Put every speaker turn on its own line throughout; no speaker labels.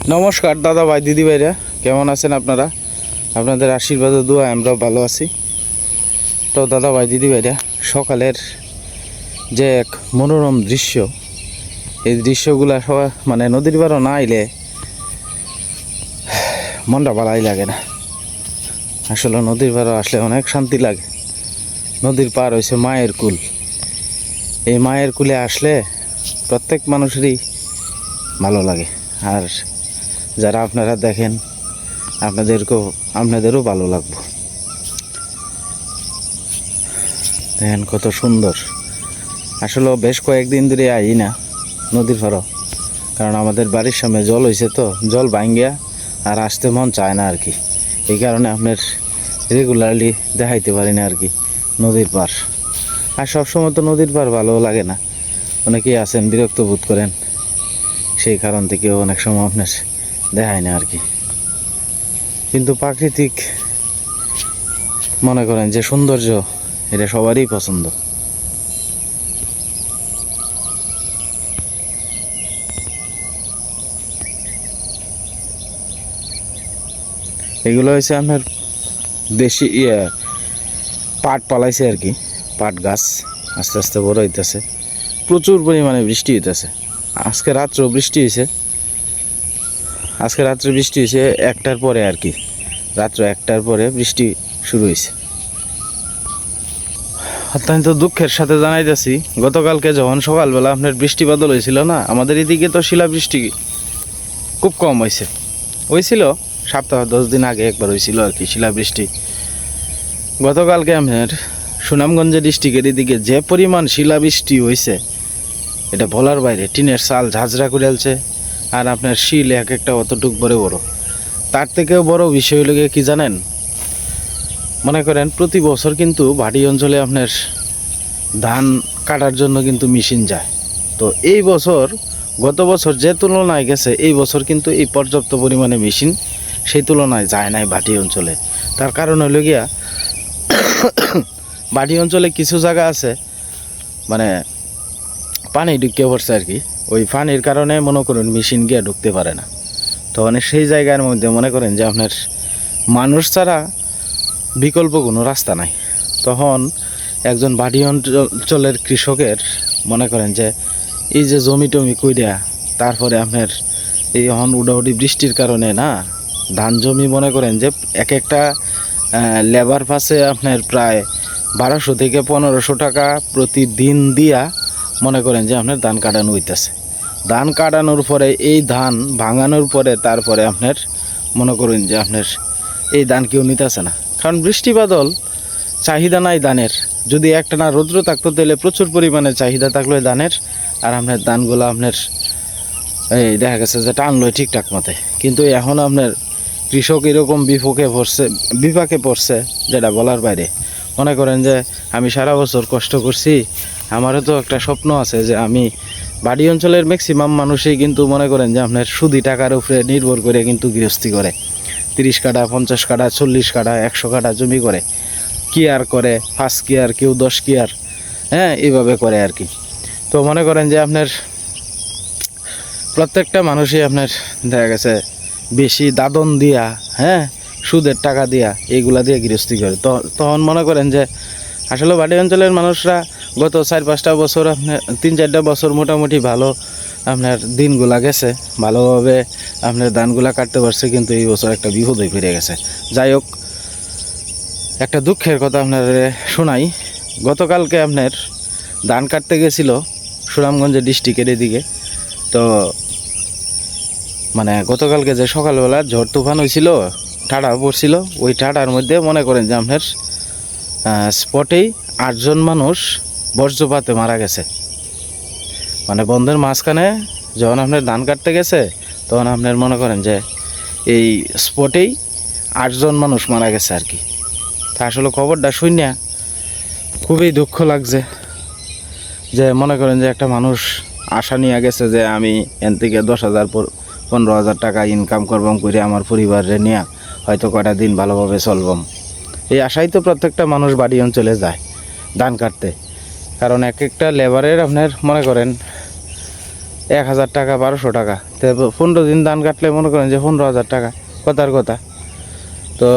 নমস্কার দাদা ভাই দিদি ভাইরা, কেমন আছেন আপনারা? আপনাদের আশীর্বাদ ও দোয়া আমরাও ভালো আছি। তো দাদা ভাই দিদি ভাইরা, সকালের যে এক মনোরম দৃশ্য, এই দৃশ্যগুলা সবাই মানে নদীর পাড়ও না আইলে মনটা ভালোই লাগে না। আসলে নদীর পাড়ও আসলে অনেক শান্তি লাগে। নদীর পাড় হয়েছে মায়ের কুল। এই মায়ের কুলে আসলে প্রত্যেক মানুষেরই ভালো লাগে। আর যারা আপনারা দেখেন আপনাদেরও ভালো লাগবে। দেখেন কত সুন্দর। আসলে বেশ কয়েকদিন ধরে আই না নদীর পাড়ও, কারণ আমাদের বাড়ির সামনে জল হয়েছে, তো জল ভাঙ্গিয়া আর আসতে মন চায় না আর কি। এই কারণে আপনার রেগুলারলি দেখাইতে পারি না আর কি নদীর পাড়। আর সবসময় তো নদীর পাড় ভালো লাগে না, অনেকেই আছেন বিরক্ত বোধ করেন, সেই কারণ থেকেও অনেক সময় আপনার দেখায় না আর কি। কিন্তু প্রাকৃতিক মনে করেন যে সৌন্দর্য, এটা সবারই পছন্দ। এগুলো হয়েছে আপনার দেশি পাট পালাইছে আর কি। পাট গাছ আস্তে আস্তে বড় হইতেছে, প্রচুর পরিমাণে বৃষ্টি হইতেছে। আজকে রাত্রেও বৃষ্টি হয়েছে। একটার পরে আর কি, রাত্র 1টার পরে বৃষ্টি শুরু হয়েছে। অত্যন্ত দুঃখের সাথে জানাইতেছি, গতকালকে যখন সকালবেলা আপনার বৃষ্টি বাদল হয়েছিল না, আমাদের এদিকে তো শিলাবৃষ্টি খুব কম হয়েছিল। সপ্তাহ 10 দিন আগে একবার হয়েছিল আর কি শিলাবৃষ্টি। গতকালকে আপনার সুনামগঞ্জ ডিস্ট্রিক্টের এদিকে যে পরিমাণ শিলাবৃষ্টি হয়েছে, এটা বলার বাইরে। টিনের চাল ঝাঁঝরা করে আলছে, আর আপনার শিল এক একটা অতটুক বড় বড়। তার থেকেও বড় বিষয় হলো কি জানেন, মনে করেন প্রতি বছর কিন্তু ভাটি অঞ্চলে আপনার ধান কাটার জন্য কিন্তু মেশিন যায়। তো এই বছর গত বছর যে তুলনায় গেছে, এই বছর কিন্তু এই পর্যাপ্ত পরিমাণে মেশিন সেই তুলনায় যায় নাই ভাটি অঞ্চলে। তার কারণ হলো গিয়া ভাটি অঞ্চলে কিছু জায়গা আছে মানে পানি ঢুকে পড়ছে আর কি। ওই পানির কারণে মনে করুন মেশিন গিয়ে ঢুকতে পারে না। তো মানে সেই জায়গার মধ্যে মনে করেন যে আপনার মানুষ ছাড়া বিকল্প কোনো রাস্তা নাই। তখন একজন ভাটি অঞ্চলের কৃষকের মনে করেন যে এই যে জমি টমি কইরা, তারপরে আপনার এই এখন উডাউডি বৃষ্টির কারণে না, ধান জমি মনে করেন যে এক একটা লেবার পাশে আপনার প্রায় 1200 থেকে 1500 টাকা প্রতিদিন দিয়া মনে করেন যে আপনার ধান কাটানো হইতেছে। ধান কাটানোর পরে এই ধান ভাঙানোর পরে তারপরে আপনার মনে করেন যে আপনার এই ধান কেউ নিতেছে না, কারণ বৃষ্টি বাদল, চাহিদা নাই ধানের। যদি একটানা রৌদ্র থাকতো তাহলে প্রচুর পরিমাণে চাহিদা থাকলো ধানের, আর আপনার ধানগুলো আপনার এই দেখা গেছে যে টানলো ঠিকঠাক মতে। কিন্তু এখন আপনার কৃষক এরকম বিপাকে পড়ছে যেটা বলার বাইরে। মনে করেন যে আমি সারা বছর কষ্ট করছি, আমারও তো একটা স্বপ্ন আছে যে আমি বাড়ি অঞ্চলের ম্যাক্সিমাম মানুষই কিন্তু মনে করেন যে আপনার সুদি টাকার উপরে নির্ভর করে কিন্তু গৃহস্থী করে। 30 কাঠা 50 কাঠা 40 কাঠা 100 কাঠা জমি করে, কেয়ার করে 5 কেয়ার, কেউ 10 কেয়ার, হ্যাঁ এইভাবে করে আর কি। তো মনে করেন যে আপনার প্রত্যেকটা মানুষই আপনার দেখা গেছে বেশি দাদন দিয়া, হ্যাঁ সুদের টাকা দিয়া, এইগুলা দিয়ে গৃহস্থী করে। তখন মনে করেন যে আসলে বাড়ি অঞ্চলের মানুষরা গত 4-5টা বছর আপনার 3-4টা বছর মোটামুটি ভালো আপনার দিনগুলা গেছে, ভালোভাবে আপনার ধানগুলা কাটতে পারছে। কিন্তু এই বছর একটা বিপদ হয়ে ফিরে গেছে। যাই হোক, একটা দুঃখের কথা আপনার শোনাই। গতকালকে আপনার ধান কাটতে গেছিল সুনামগঞ্জ ডিস্ট্রিক্টের এদিকে। তো মানে গতকালকে যে সকালবেলা ঝড় তুফান হয়েছিল, ঠাডা পড়ছিল, ওই ঠাডার মধ্যে মনে করেন যে আপনার স্পটেই 8 জন মানুষ বজ্রপাতে মারা গেছে। মানে বন্ধের মাঝখানে যখন আপনার ধান কাটতে গেছে, তখন আপনার মনে করেন যে এই স্পটেই 8 জন মানুষ মারা গেছে আর কি। তা আসলে খবরটা শুনিয়া খুবই দুঃখ লাগছে, যে মনে করেন যে একটা মানুষ আশা নিয়ে গেছে যে আমি এন থেকে 10,000-15,000 টাকা ইনকাম করবাম করে আমার পরিবারে নিয়ে হয়তো কয়টা দিন ভালোভাবে চলবাম। এই আশাই তো প্রত্যেকটা মানুষ বাড়ি অঞ্চলে যায় ধান কাটতে। কারণ এক একটা লেবারের আপনার মনে করেন 1000 টাকা 1200 টাকা, তো 15 দিন ধান কাটলে মনে করেন যে 15,000 টাকা, কথার কথা। তো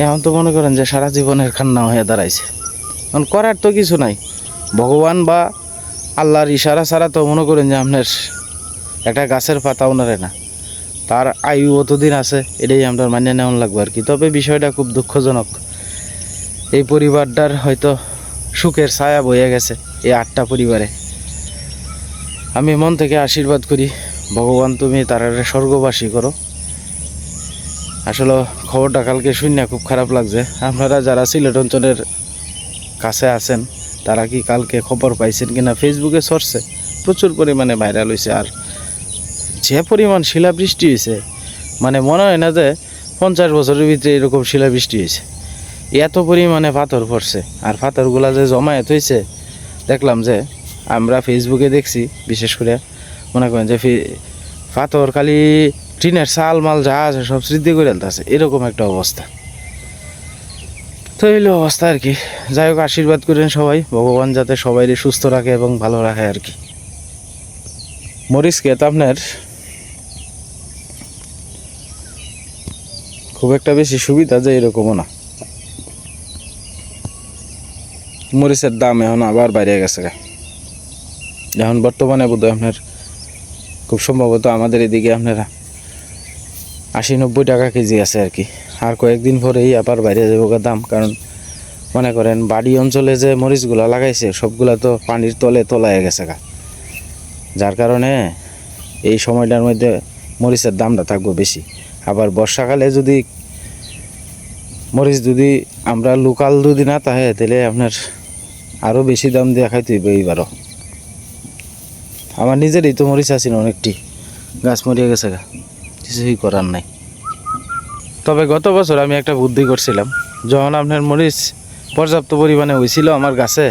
এখন তো মনে করেন যে সারা জীবনের খান্না হয়ে দাঁড়াইছে। এখন করার তো কিছু নাই, ভগবান বা আল্লাহর ইশারা ছাড়া তো মনে করেন যে আপনার একটা গাছের পাতাও নাড়ে না, তার আয়ু অতদিন আছে, এটাই আমরা মানিয়ে নেওয়া লাগবে আর কি। তবে বিষয়টা খুব দুঃখজনক, এই পরিবারটার হয়তো সুখের ছায়া বয়ে গেছে এই 8টা পরিবারে। আমি মন থেকে আশীর্বাদ করি, ভগবান তুমি তারা স্বর্গবাসী করো। আসলে খবরটা কালকে শুনে খুব খারাপ লাগছে। আপনারা যারা সিলেট অঞ্চলের কাছে আছেন তারা কি কালকে খবর পাইছেন কিনা? ফেসবুকে সরছে, প্রচুর পরিমাণে ভাইরাল হয়েছে। আর যে পরিমাণ শিলাবৃষ্টি হয়েছে, মানে মনে হয় না যে 50 বছরের ভিতরে এরকম শিলাবৃষ্টি হয়েছে। এত পরিমাণে পাথর পড়ছে, আর পাথরগুলা যে জমায়েত হয়েছে, দেখলাম যে আমরা ফেসবুকে দেখছি, বিশেষ করে মনে করেন যে পাথর খালি টিনের চাল মাল যা আছে সব স্মৃতি করে আনতেছে, এরকম একটা অবস্থা। তো এই অবস্থা আর কি। যাই হোক, আশীর্বাদ করেন সবাই, ভগবান যাতে সবাইকে সুস্থ রাখে এবং ভালো রাখে আর কি। মরিচ ক্ষেত আপনার খুব একটা বেশি সুবিধা যে এরকমও না। মরিচের দাম এখন আবার বাইরে গেছে, এখন বর্তমানে বোধহয় আপনার খুব সম্ভবত আমাদের এদিকে আপনারা 80-90 টাকা কেজি আছে আর কি। আর কয়েকদিন পরেই আবার বাইরে যাবো দাম, কারণ মনে করেন বাড়ি অঞ্চলে যে মরিচগুলা লাগাইছে সবগুলা তো পানির তলে তলায় গেছে গা, যার কারণে এই সময়টার মধ্যে মরিচের দামটা থাকবে বেশি। আবার বর্ষাকালে যদি মরিচ যদি আমরা লোকাল যদি না থাকে, তাহলে আপনার আরও বেশি দাম দিয়ে খাইতে হইবে এইবারও। আমার নিজেরই তো মরিচ আছে অনেকটি, গাছ মরিয়ে গেছে গা, কিছুই করার নাই। তবে গত বছর আমি একটা বুদ্ধি করছিলাম, যখন আপনার মরিচ পর্যাপ্ত পরিমাণে হয়েছিল আমার গাছে,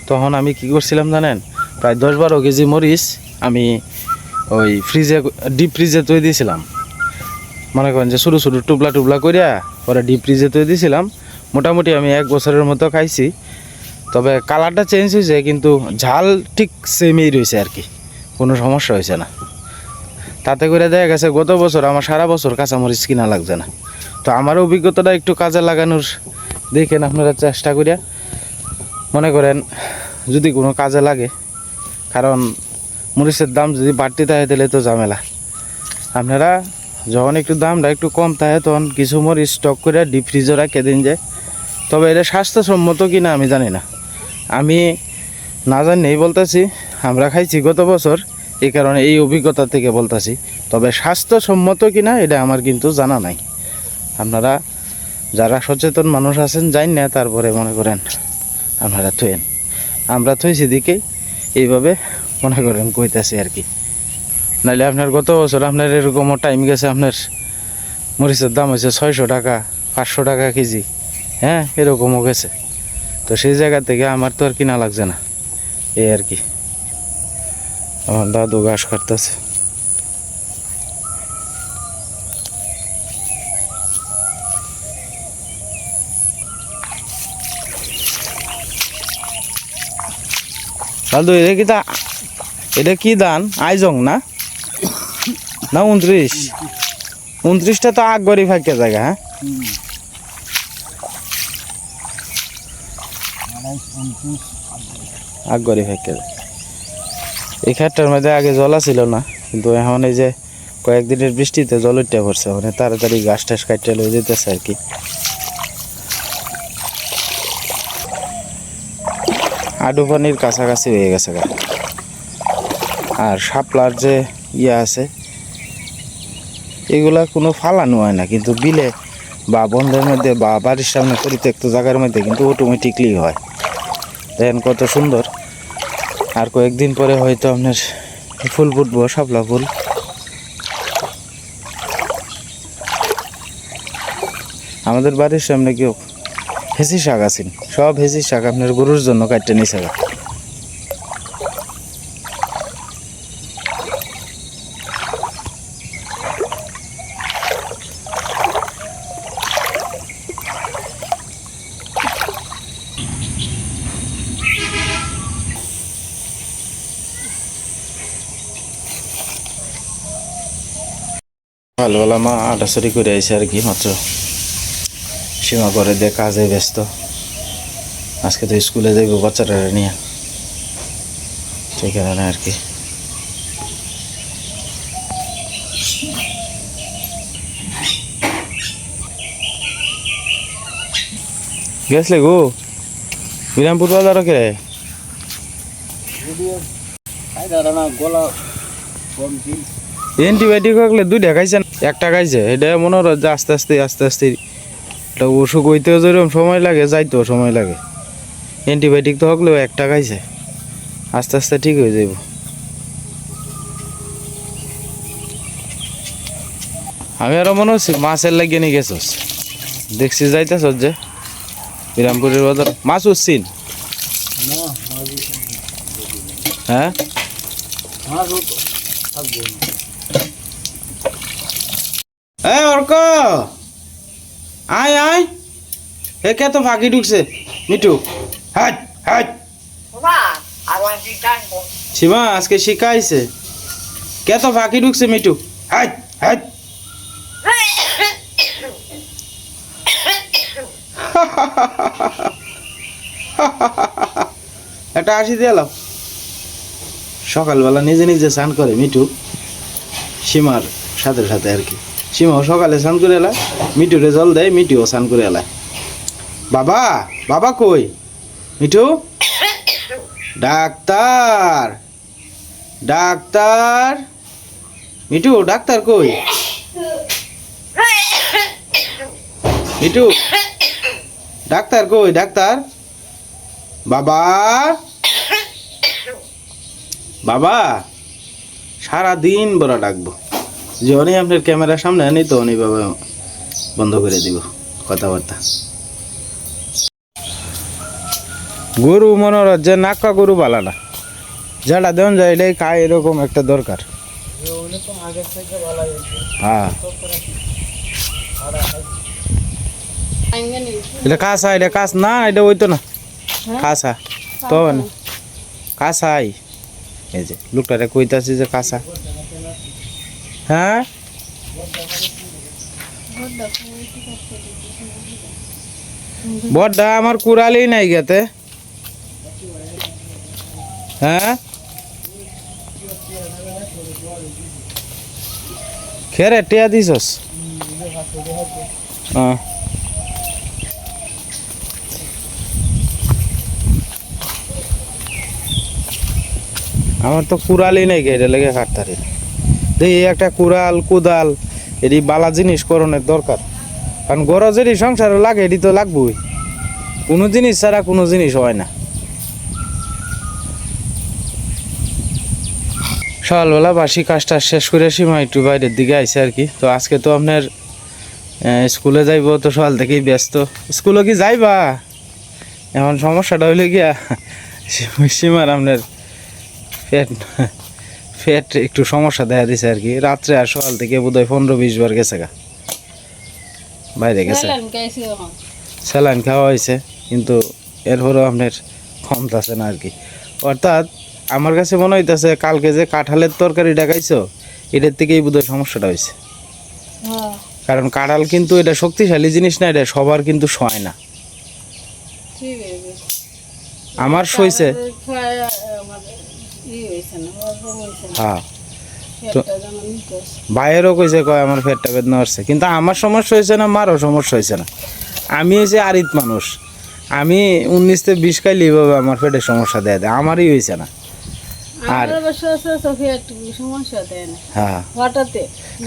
তখন আমি কি করছিলাম জানেন? প্রায় 10-12 কেজি মরিচ আমি ওই ডিপ ফ্রিজে তৈরি দিয়েছিলাম। মনে করেন যে ছোটো ছোটো টুবলা টুবলা করিয়া পরে ডিপ ফ্রিজে তৈরি দিয়েছিলাম। মোটামুটি আমি 1 বছরের মতো খাইছি। তবে কালারটা চেঞ্জ হয়েছে, কিন্তু ঝাল ঠিক সেমই রয়েছে আর কি, কোনো সমস্যা হয়েছে না। তাতে করে দেখা গেছে গত বছর আমার সারা বছর কাঁচামরিচ কিনা লাগছে না। তো আমার অভিজ্ঞতাটা একটু কাজে লাগানোর দেখেন আপনারা চেষ্টা করিয়া, মনে করেন যদি কোনো কাজে লাগে। কারণ মরিচের দাম যদি বাড়তি থাকে তাহলে তো ঝামেলা। আপনারা যখন একটু দামটা একটু কম থাকে তখন কিছু মরিচ স্টক করে ডিপ ফ্রিজে রেখে দিন যায়। তবে এটা স্বাস্থ্যসম্মত কিনা আমি জানি না, আমি না জানিই বলতেছি। আমরা খাইছি গত বছর, এই কারণে এই অভিজ্ঞতা থেকে বলতেছি। তবে স্বাস্থ্যসম্মত কিনা এটা আমার কিন্তু জানা নাই। আপনারা যারা সচেতন মানুষ আছেন জানি না, তারপরে মনে করেন আপনারা থইয়েন। আমরা থইছি দিকে এইভাবে মনে করেন কইতাছি আর কি। নাহলে আপনার গত বছর আপনার এরকমও টাইম গেছে, আপনার মরিচের দাম হয়েছে 600 টাকা 500 টাকা কেজি, হ্যাঁ এরকমও গেছে। তো সেই জায়গা থেকে আমার তো আর কিনা লাগছে না, এই আর কি। আমার দাদু ঘাস কাটতেছে। দাদু এটা কি ধান? আইজং না 29টা তো আগবাড়ি ফাঁকে জায়গা। হ্যাঁ আগবাড়ি ফাঁকে। এই খেতটার মধ্যে আগে জল ছিল না, কিন্তু এখন এই যে কয়েকদিনের বৃষ্টিতে জল উঠে পড়ছে, মানে তাড়াতাড়ি গাছ টাছ কাটতে লয়ে যেতেছে আর কি। আডু পানির কাছাকাছি হয়ে গেছে গা। আর শাপলার যে আছে এগুলা কোনো ফালানো হয় না, কিন্তু বিলে বা বন্ধের মধ্যে বা বাড়ির সামনে পরিত্যক্ত জায়গার মধ্যে কিন্তু অটোমেটিকলি হয়। দেখেন কত সুন্দর। আর কয়েকদিন পরে হয়তো আপনার ফুল ফুটবো, শাপলা ফুল। আমাদের বাড়ির সামনে কেউ হেসি শাক আছেন, সব হেসি শাক আপনার গরুর জন্য কাটতে নিছে। সকালবেলা মা আটাচুরি করে আইসে আর কি মাত্র। সীমা করে দিয়ে কাজে ব্যস্ত, আজকে তো স্কুলে যাইব বাচ্চাটা নিয়ে, সেই কারণে আর কি। গেছলে গো বিরামপুর বাজার কে অ্যান্টিবায়োটিক থাকলে দুইটা খাইছেন, একটা খাইছে, এটা মনে হয় যে আস্তে আস্তে আস্তে আস্তে এটা অসুখ হইতেও যেরকম সময় লাগে যাইতেও সময় লাগে। অ্যান্টিবায়োটিক তো হকলেও একটা খাইছে, আস্তে আস্তে ঠিক হয়ে যাইব। আমি আরো মনে হচ্ছে মাছের লাগিয়ে নিয়ে গেছস, দেখছি যাইতেছ যে বিরামপুরের বাজার মাছ উঠছিন। হ্যাঁ এই অর্ক আয় আয়, এ কে তো ফাঁকি ঢুকছে মিঠু। হাট হাট সীমা আজকে শিখাইছে, কে তো ফাঁকি ঢুকছে মিঠু। হাট হাট একটা হাসি দিলাম। সকালবেলা নিজে নিজে স্নান করে মিঠু, সীমার সাথে সাথে আর কি। সীমাও সকালে স্নান করে এলায়, মিঠুরে জল দেয়, মিঠুও স্নান করে এলায়। বাবা বাবা কই Mithu? Doctor doctor Mithu, doctor কই মিঠু? ডাক্তার কই ডাক্তার? বাবা বাবা সারাদিন বড় ডাকবো, যখনই আপনার ক্যামেরার সামনে আনি তখনই বাবা বন্ধ করে দিব কথাবার্তা। গরু মনে হচ্ছে নাকা গরু বালা না, যেটা দেন যায় এটাই খায়, এরকম একটা দরকার। হ্যাঁ এটা কাঁচা, এটা কাঁচ না, এটা ওই তো না কাঁচা তো না কাঁচাই। এই যে লোকটারে কইতাছি যে কাঁচা। হ্যাঁ বড়টা আমার কুড়ালেই নাই গেতে। হ্যাঁ খেরে টিয়া দিছস? হ্যাঁ আমার তো কুড়ালই নাই গে, এটা লেগে কাটতারি দেখি একটা কুড়াল কোদাল এটি বালা জিনিস করণের দরকার, কারণ গড় যদি সংসারে লাগে এটি তো লাগবেই, কোনো জিনিস ছাড়া কোনো জিনিস হয় না। সকালবেলা বাসি কাজটা শেষ করে সীমা একটু বাইরের দিকে আইসে আর কি। তো আজকে তো আপনার স্কুলে যাইব, তো সকাল থেকেই ব্যস্ত। স্কুলে কি যাইবা? এখন সমস্যাটা হইলে গিয়া সীমার আপনার পেট পেট একটু সমস্যা দেখা দিছে আর কি। রাত্রে আর সকাল থেকে বোধহয় 15-20 বার গেছে গা, বাইরে গেছে, স্যালাইন খাওয়া হয়েছে, কিন্তু এরপরেও আপনার কমতেছে না আর কি। অর্থাৎ আমার কাছে মনে হইতেছে কালকে যে কাঁঠালের তরকারি ডাকাইছো এটার থেকেই বোধহয় সমস্যাটা হয়েছে। কারণ কাঁঠাল কিন্তু এটা শক্তিশালী জিনিস না, এটা সবার কিন্তু সয় না। আমার সইছে, হ্যাঁ তো ভাইয়েরও কইছে কয় আমার পেটটা বেদনা হচ্ছে, কিন্তু আমার সমস্যা হয়েছে না, মারও সমস্যা হয়েছে না। আমি হয়েছে আরিত মানুষ, আমি 19-20 খাইলে এইভাবে আমার পেটের সমস্যা দেয় দেয়, আমারই হয়েছে না। আর হ্যাঁ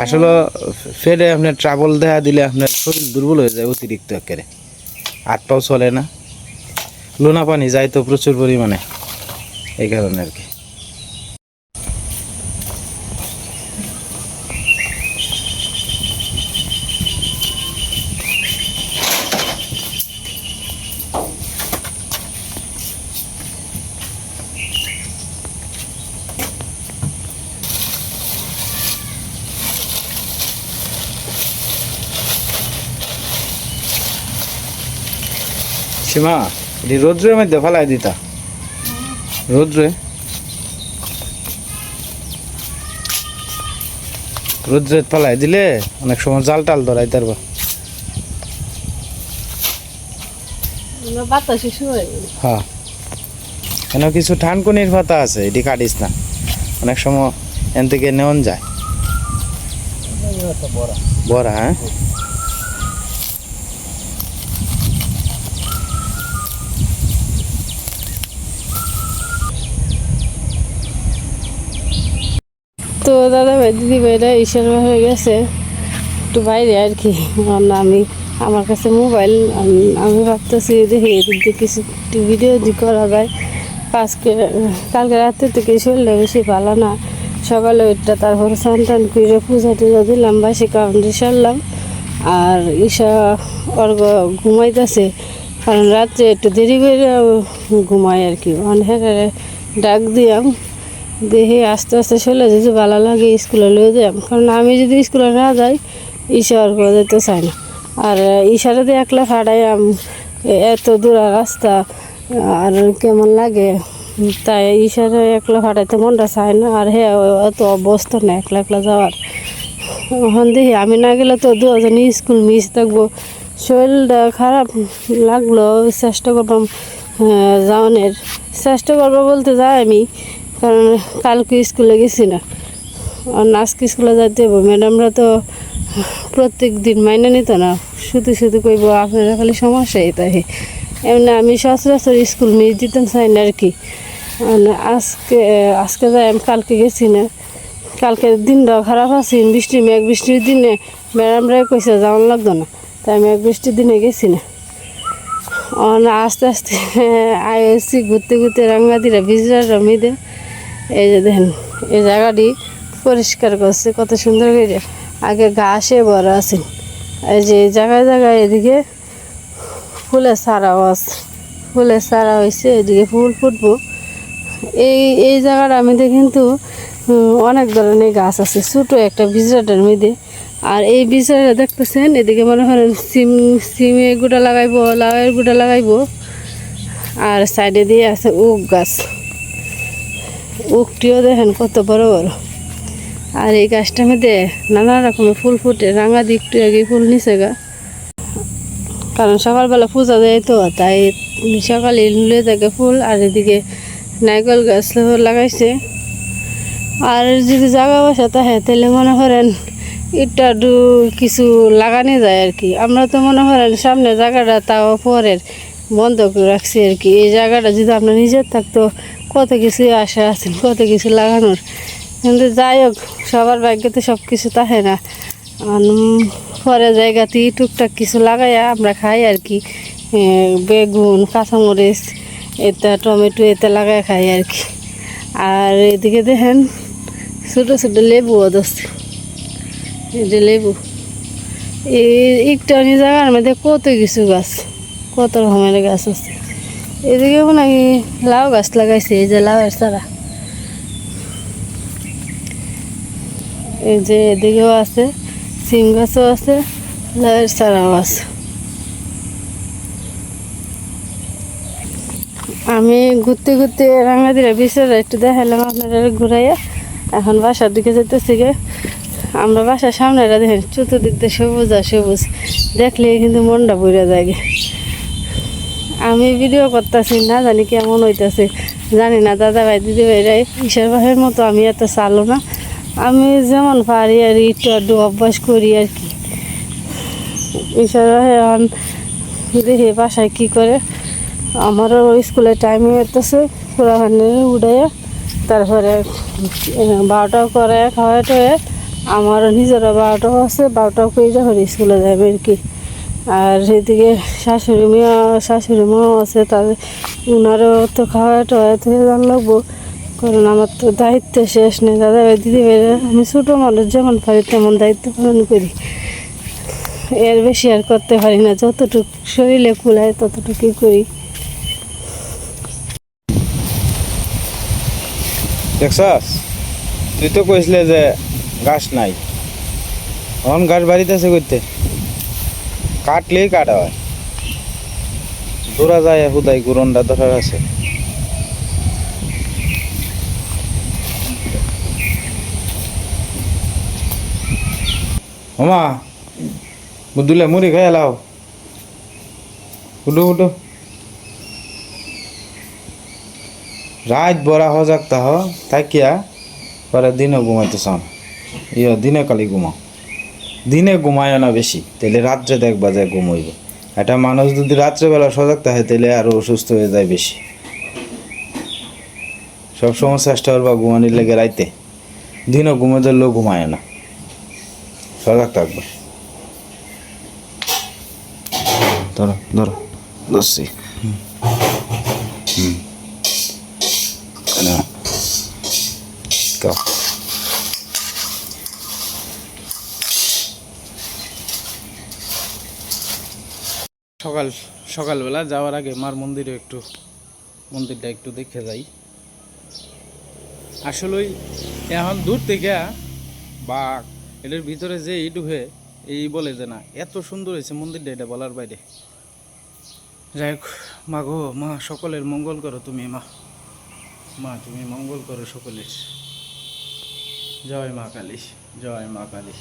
আসলে পেটে আপনার ট্রাবল দেখা দিলে আপনার শরীর দুর্বল হয়ে যায় অতিরিক্ত, একেবারে হাত পাও চলে না, লোনা পানি যায় তো প্রচুর পরিমাণে, এই কারণে আর কি। সীমা এটি রোদ্রের মধ্যে ফেলাই দিতা, রোদ্রে রোদ্রে ফেলাই দিলে অনেক সময় জাল টাল ধরাই তারপর হ্যাঁ কেন কিছু ঠানকুনির পাতা আছে এটি কাটিস না অনেক সময় এন থেকে নেওয়া যায় বড়া হ্যাঁ
তো দাদা ভাই দিদি ভাইরা ঈশ্বর হয়ে গেছে একটু বাইরে আর কি আমি আমার কাছে মোবাইল আমি ভাবতেছি দেখি এদিক দিয়ে কিছু একটু ভিডিও করা যায় কালকে রাত্রে থেকে শরীরটা বেশি ভালো না সকালে ওইটা তারপর স্নান করে পূজা টুজা দিলাম বাসি কাউন্টে সারলাম আর ঈশা অর্ঘ ঘুমাইতেছে কারণ রাত্রে একটু দেরি করে ঘুমাই আর কি অনেক ডাক দিয়াম দেখি আস্তে আস্তে চলে যদি ভালো লাগে স্কুলে লয়ে যাই কারণ আমি যদি স্কুলে না যাই ঈশা অর্ঘ যেতে চাই না আর ঈশারে দিয়ে একলা ফাটাই এত দূর রাস্তা আর কেমন লাগে তাই ঈশারে একলা ফাটাইতে মনটা চায় না আর হ্যাঁ এত অবস্থা না একলা একলা যাওয়ার এখন দেখি আমি না গেলে তো দুজন স্কুল মিস থাকবো শরীরটা খারাপ লাগলো চেষ্টা করবাম যাওয়ানের চেষ্টা করবো বলতে যাই আমি কারণ কালকে স্কুলে গেছি না আর আজকে স্কুলে যাইতে হবে ম্যাডামরা তো প্রত্যেক দিন মাইনে নিত না শুধু শুধু কইব আপনারা খালি সমস্যা তাই এমনি আমি সচরাচর স্কুল মিস দিতাম চাই না আর কি আজকে যাই আমি কালকে গেছি না কালকে দিনটাও খারাপ আছে বৃষ্টির দিনে ম্যাডামরাই কইছে যাওয়ান লাগতো না তাই মেঘ বৃষ্টির দিনে গেছি না আস্তে আস্তে আইসি ঘুরতে ঘুরতে রাঙ্গাদিরা ভিজরা মিদে এই যে দেখেন এই জায়গাটি পরিষ্কার করছে কত সুন্দর করে আগে ঘাসে বড় আছে এই যে জায়গায় জায়গায় এদিকে ফুলের চারাও আছে ফুলের চারা হয়েছে এদিকে ফুল ফুটবো এই জায়গাটা মধ্যে কিন্তু অনেক ধরনের গাছ আছে ছোটো একটা বিজরাটার মধ্যে আর এই বিজরাটা দেখতেছেন এদিকে মনে করেন সিমের গুঁড়া লাগাইবো লাউয়ের গুঁড়া লাগাইবো আর সাইডে দিয়ে আছে উক গাছ উকটিও দেখেন কত বড় বড় আর এই গাছটার মধ্যে নানা রকমের ফুল ফুটে রাঙা দিকটু আগে ফুল নিচে গা কারণ সকালবেলা পূজা দেয় তো তাই সকালে নুলে থাকে ফুল আর এদিকে নারকেল গাছ লাগাইছে আর যদি জায়গা বসা থাকে তাহলে মনে করেন এটা কিছু লাগানো যায় আর কি আমরা তো মনে করেন সামনে জায়গাটা তাও পরের বন্ধ করে রাখছি আর কি এই জায়গাটা যদি আপনার নিজের থাকতো কত কিছু আশা আছে কত কিছু লাগানোর কিন্তু যাই হোক সবার ভাগ্যে তো সব কিছু থাকে না পরে জায়গাতে টুকটাক কিছু লাগাইয়া আমরা খাই আর কি বেগুন কাঁচামরিচ এটা টমেটো এটা লাগাই খাই আর কি আর এদিকে দেখেন ছোটো ছোটো লেবুও ধরছে এটা লেবু একটা জায়গার মধ্যে কত কিছু গাছ কত রকমের গাছ আছে এদিকে মনে হয় লাউ গাছ লাগাইছে এই যে লাউয়ের চারা এই যে এদিকেও আছে সিম গাছও আছে লাউয়ের চারাও আছে আমি ঘুরতে ঘুরতে রাঙাদিরা বিচরা একটু দেখালাম আপনারা ঘুরাইয়া এখন বাসার দিকে যেতেছি গে আমরা বাসার সামনেটা দেখেন চতুর্দিক দিয়ে সবুজ আর সবুজ দেখলে কিন্তু মনটা ভরে যায় আমি ভিডিও করতেছি না জানি কেমন হইতেছে জানি না দাদা ভাই দিদি ভাইরাই ঈশ্বর ভাইয়ের মতো আমি এত চালো না আমি যেমন পারি আর একটু আধটু অভ্যাস করি আর কি ঈশ্বর ভাই এখন দেখি বাসায় কী করে আমারও স্কুলের টাইমে হইতেছে পুরাখানে উড়াইয়া তারপরে 12টাও করে খাওয়া টয়ে আমারও নিজেরও 12টাও আছে 12টাও করে যখন স্কুলে যাবে আর কি আর এদিকে শাশুড়ি মাও আছে তাদের ওনারও তো খাওয়া টয়া থেকে জান লাগবো কারণ আমার তো দায়িত্ব শেষ নেই দাদা ভাই দিদি ভাই আমি ছোটো মানুষ যেমন পারি তেমন দায়িত্ব পালন করি এর বেশি আর করতে পারি না যতটুকু শরীরে কুলায় ততটুকুই করি
দেখছস তুই তো কইসলে যে গাছ নাই এখন গাছ বাড়িতে আছে করতে কাটলেই কাটা হয় দৌড়া যায় হুদাই গুরনটা ধরার আছে ওমা বুদুলে মুড়ি খাই এলাও উঠো উঠো রাত বড়া হজাক তাহ থাকিয়া পরে দিনে ঘুমাইতে চান দিনে কালি ঘুমাও দিনে ঘুমায় না বেশি তাহলে রাত্রে দেখবা যায় ঘুমাইব একটা মানুষ যদি রাত্রেবেলা সজাগ থাকে তাহলে আরো অসুস্থ হয়ে যায় বেশি সবসময় চেষ্টা করবা ঘুমানির লেগে রাইতে দিনও ঘুমে ধরলেও ঘুমায় না সজাগ থাকবে ধরো ধরো ধরছি Go. সকালবেলা যাওয়ার আগে মার মন্দিরটা একটু দেখে যাই আসলেই এখন দূর থেকে বা এটার ভিতরে যে ঢুকে এই বলে যে না এত সুন্দর হয়েছে মন্দিরটা, এটা বলার বাইরে। যাই হোক মা গো, মা সকলের মঙ্গল করো তুমি, মা তুমি মঙ্গল করো সকলের। জয় মা কালী, জয় মা কালী।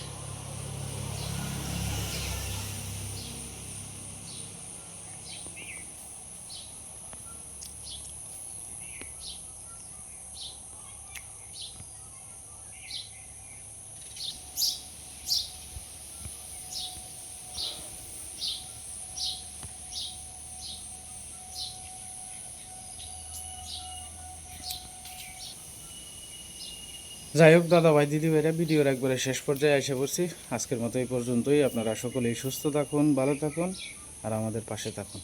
যাই হোক দাদা ভাই দিদি ভাইরা, ভিডিওর একবারে শেষ পর্যায়ে এসে পড়ছি। আজকের মতো এই পর্যন্তই। আপনারা সকলেই সুস্থ থাকুন, ভালো থাকুন আর আমাদের পাশে থাকুন।